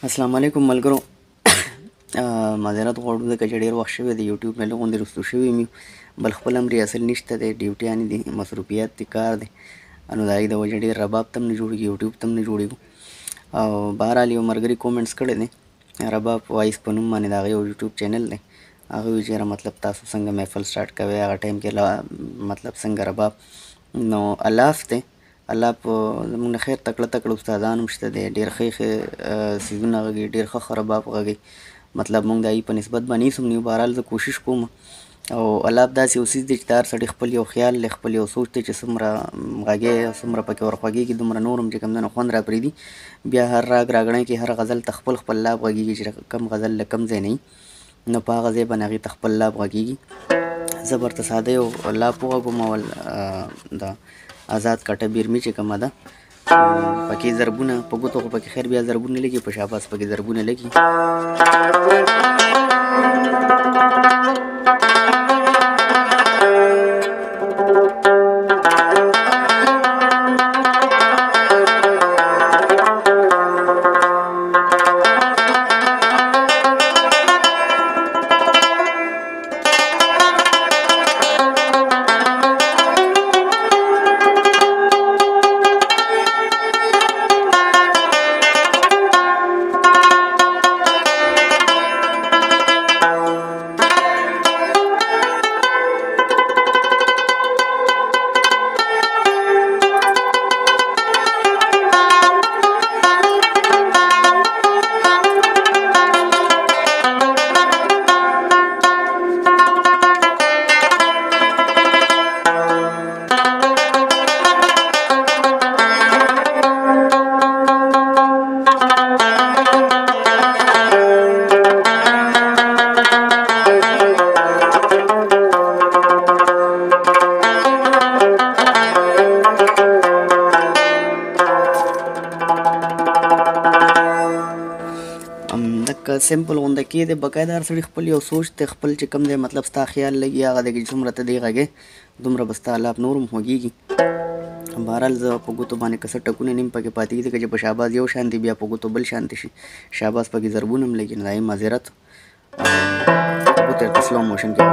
السلام علیکم ملګرو. معذرت غواړو ځکه چې ډېر وخت شوی د یوټیوب نه لږ غوندې رستو شوي مې یو، بل خپل هم ریاسل نشته دی، ډیوټیانې دي، مصروفیات دي، کار دی، نو د هغې د وجې ډېر رباب ته هم نه جوړېږي، یوټیوب ته هم نه جوړېږو. او بهرحال یو ملګري کومنټس کړی دی رباب وایس په نوم باندې، د هغه یو یوټیوب چینل دی. هغه وایي چې مطلب تاسو څنګه محفل سټارټ کوئ، هغه ټایم کې مطلب څنګه رباب. نو الاف دی، الله په زموږ نه خیر تکړه استادان هم شته دی، ډېر ښه څیزونه غږوي، ډېر ښه رباب غږوي. مطلب موږ د هغې په نسبت باندې هېڅ هم نه یو، بهرحال زه کوشش کوم. او الاف داسې یو څیز دی چې د هر سړي خپل یو خیال دی، خپل یو سوچ دی چې څومره غږی څومره پکې ورخوږېږي، دومره نور هم چې کوم دی نو خوند راپرېږدي. بیا هر راګ راګړی کې هر غزل ته خپل لاب غږېږي چې کم غزل له کم ځای نه وي، نو په هغه ځای باندې هغې ته خپل لاب غږېږي. زه به ورته ساده یو لاب وغږوم. اول د آزاد کټه بیرمي چې کومه ده پکې ضربونه په ګوتو خو پکې خیر بیا ضربونه لګي، په شاباس پکې ضربونه لګي. دغه سمپل غونده کې دی، باقاعده هر سړي خپل یو سوچ دی، خپل چې کوم دی مطلب ستا خیال لګي هغه دی چې څومره ته دی غږې دومره به ستا الاپ نور هم خوږېږي. بهرحال زه په ګوتو باندې که څه ټکونه نیم پکې پاتې کېږي، ځکه چې په شاباز یو شان دی بیا په ګوتو بل شانتې شي، شاباز پکې ضربونه هم لګي، نو د هغې معذرت. ګوتې ورته سلو موشن کې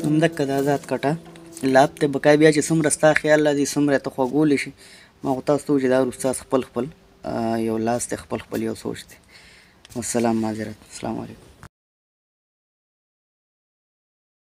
همدغه د آزاد کټه لاب ته بقای بیا چې څومره ستا خیال راځي څومره ته خوږولی شي. ما خو تاسو ته وویل چې دا استاد خپل یو لاس دی، خپل یو سوچ دی. والسلام، معذرت، السلام علیکم.